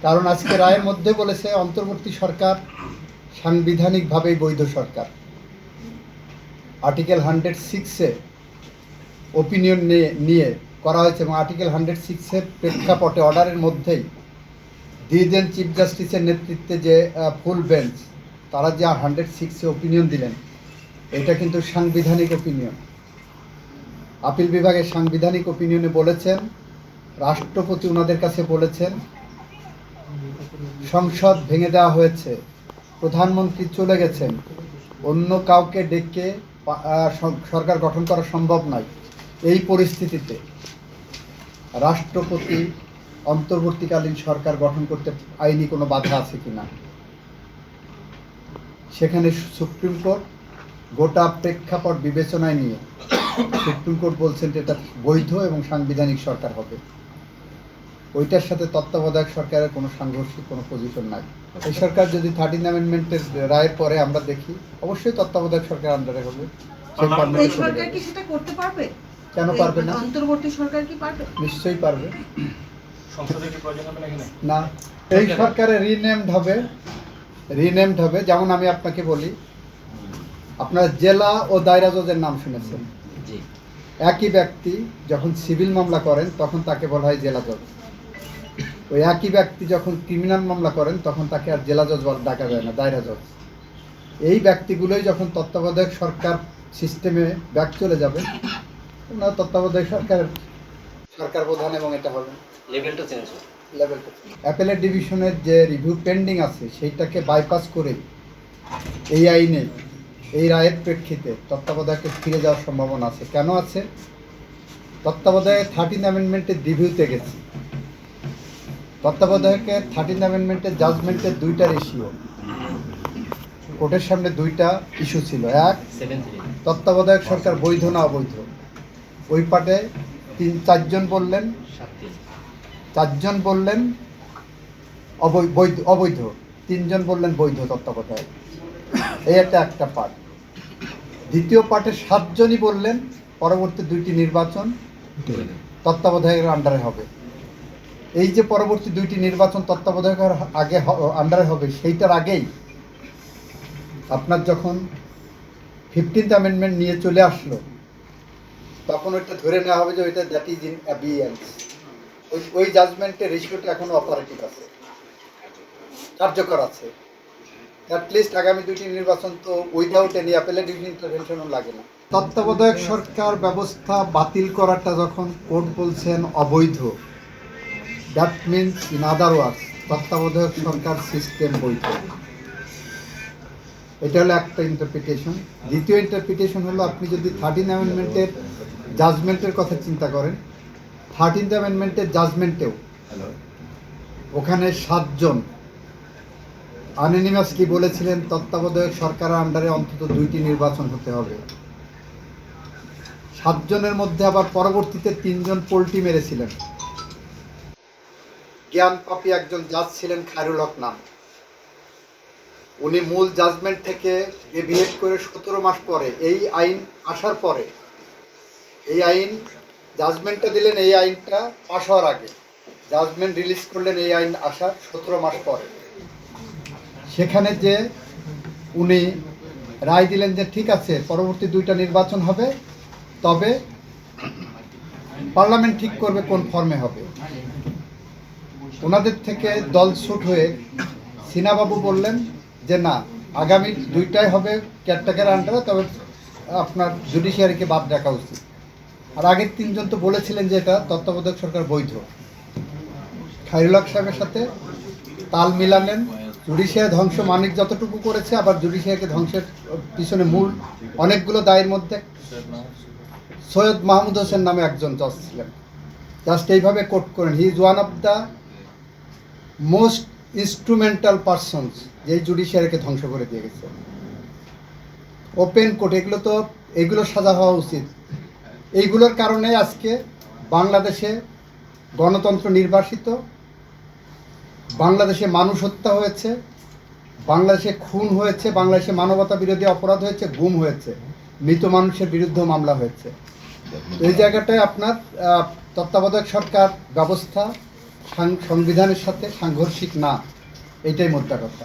কারণ আজকে রায়ের মধ্যে বলেছে অন্তর্বর্তী সরকার সাংবিধানিকভাবেই বৈধ সরকার। আর্টিকেল 106-এ ওপিনিয়ন নিয়ে করা হয়েছে এবং আর্টিকেল 106-এর প্রেক্ষাপটে অর্ডারের মধ্যেই দিয়ে দেন চিফ জাস্টিসের নেতৃত্বে যে ফুল বেঞ্চ, তারা যে 106-এ ওপিনিয়ন দিলেন, এটা কিন্তু সাংবিধানিক ওপিনিয়ন। আপিল বিভাগের সাংবিধানিক ওপিনিয়নে বলেছেন, রাষ্ট্রপতি ওনাদের কাছে বলেছেন সংসদ ভেঙে দেওয়া হয়েছে, প্রধানমন্ত্রী চলে গেছেন, অন্য কাউকে ডেকে সরকার গঠন করা সম্ভব নয়। এই পরিস্থিতিতে রাষ্ট্রপতি অন্তর্বর্তীকালীন সরকার গঠন করতে আইনি কোনো বাধা আছে কিনা, সেখানে সুপ্রিম কোর্ট গোটা প্রেক্ষাপট বিবেচনায় নিয়ে সুপ্রিম কোর্ট বলছেন যে এটা বৈধ এবং সাংবিধানিক সরকার হবে। ওইটার সাথে তত্ত্বাবধায়ক সরকারের কোনো সাংঘর্ষিক কোনো পজিশন নাই। এই সরকার যদি 13 অ্যামেন্ডমেন্টের রায়ের পরে আমরা দেখি, অবশ্যই তত্ত্বাবধায়ক সরকার আন্ডারে হবে। এই সরকার কি সেটা করতে পারবে? কেন পারবে না? অন্তর্বর্তী সরকার কি পারবে? নিশ্চয়ই পারবে। সংসদে কি প্রয়োজন হবে নাকি না, এই সরকারে রিনেমড হবে। যেমন আমি আপনাকে বলি, আপনার জেলা ও দায়রা জজের নাম শুনেছেন। একই ব্যক্তি যখন সিভিল মামলা করেন তখন তাকে বলা হয় জেলা জজ। ওই একই ব্যক্তি যখন ক্রিমিনাল মামলা করেন তখন তাকে আর জেলা জজ ডাকা যায় না, দায়রা জজ। এই ব্যক্তিগুলোই যখন তত্ত্বাবধায়ক সরকার সিস্টেমে ব্যাক চলে যাবে, ওনার তত্ত্বাবধায়ক সরকার প্রধান এবং এটা হবে লেভেলটা চেঞ্জ হবে। অ্যাপেলেট ডিভিশনের যে রিভিউ পেন্ডিং আছে সেইটাকে বাইপাস করে এই আইনে এই রায়ের প্রেক্ষিতে তত্ত্বাবধায়কে ফিরে যাওয়ার সম্ভাবনা আছে। কেন আছে? তত্ত্বাবধায়ক 13 অ্যামেন্ডমেন্টের রিভিউতে গেছি। তত্ত্বাবধায়কের 13 অ্যামেন্ডমেন্টের জাজমেন্টের দুইটা রেশিও, কোর্টের সামনে দুইটা ইস্যু ছিল। এক, তত্ত্বাবধায়ক সরকার বৈধ না অবৈধ। ওই পার্টে 4জন বললেন, 4জন বললেন অবৈধ, 3জন বললেন বৈধ তত্ত্বাবধায়ক। এই একটা পার্ট। দ্বিতীয় পার্টে 7জনই বললেন পরবর্তী 2টি নির্বাচন তত্ত্বাবধায়কের আন্ডারে হবে। এই যে পরবর্তী 2টি নির্বাচন তত্ত্বাবধায়কের আগে আন্ডারে হবে, সেইটার আগেই আপনার যখন 15th অ্যামেন্ডমেন্ট নিয়ে চলে আসলো, তখন ওইটা ধরে নেওয়া হবে যে ওইটা দ্যাট ইজ ইন অ্যাবিয়েন্স। ওই জাজমেন্টের রেশিওটা এখনো অপারেটিভ আছে, কার্যকর আছে। অ্যাটলিস্ট আগামী 2টি নির্বাচন তো উইদাউট এনি অ্যাপেলেট ইন্টারভেনশনও লাগে না। তত্ত্বাবধায়ক সরকার ব্যবস্থা বাতিল করাটা যখন কোর্ট বলছেন অবৈধ, দ্যাট মিনস ইন আদার ওয়ার্ডস তত্ত্বাবধায়ক সরকার সিস্টেম বৈধ। এটা হলো একটা ইন্টারপ্রিটেশন। দ্বিতীয় ইন্টারপ্রিটেশন হলো, আপনি যদি 13 অ্যামেন্ডমেন্টের জাজমেন্টের কথা চিন্তা করেন, 13th অ্যামেন্ডমেন্টের জাজমেন্টেও ওখানে 7জন আনঅ্যানিমাসলি বলেছিলেন তত্ত্বাবধায়ক সরকারের আন্ডারে অন্তত 2টি নির্বাচন হতে হবে। 7জনের মধ্যে আবার পরবর্তীতে 3জন পোল্টি মেরেছিলেন। জ্ঞান পাপী একজন জাজ ছিলেন, খায়রুল হক নাম। উনি মূল জাজমেন্ট থেকে ডেভিয়েট করে 17 মাস পরে, এই আইন আসার পরে, এই আইন জাজমেন্টটা দিলেন, এই আইনটা পাশ হওয়ার আগে জাজমেন্ট রিলিজ করলেন এই আইন আসার 17 মাস পরে। সেখানে যে উনি রায় দিলেন যে ঠিক আছে পরবর্তী 2টা নির্বাচন হবে, তবে পার্লামেন্ট ঠিক করবে কোন ফর্মে হবে। ওনাদের থেকে দল ছুট হয়ে সিনাবাবু বললেন যে না, আগামী 2টাই হবে কেয়ারটেকার আন্ডারে, তবে আপনার জুডিশিয়ারিকে বাদ রাখা উচিত। আর আগের 3জন তো বলেছিলেন যে এটা তত্ত্বাবধায়ক সরকার বৈধ। খায়রুল হক সাহেবের সাথে তাল মিলালেন। জুডিশিয়ারি ধ্বংস মানিক যতটুকু করেছে, আবার জুডিশিয়ারিকে ধ্বংসের পিছনে মূল অনেকগুলো দায়ের মধ্যে সৈয়দ মাহমুদ হোসেন নামে একজন জজ ছিলেন। জাস্ট এইভাবে কোট করেন, he is one of the most instrumental persons, যেই জুডিশিয়ারিকে ধ্বংস করে দিয়ে গেছে। ওপেন কোর্ট, এগুলো সাজা হওয়া উচিত। এইগুলোর কারণে আজকে বাংলাদেশে গণতন্ত্র নির্বাসিত, বাংলাদেশে মানুষ হত্যা হয়েছে, বাংলাদেশে খুন হয়েছে, বাংলাদেশে মানবতা বিরোধী অপরাধ হয়েছে, গুম হয়েছে, মৃত মানুষের বিরুদ্ধে মামলা হয়েছে। এই জায়গাটায় আপনার তত্ত্বাবধায়ক সরকার ব্যবস্থা সংবিধানের সাথে সাংঘর্ষিক না, এটাই মোদ্দা কথা।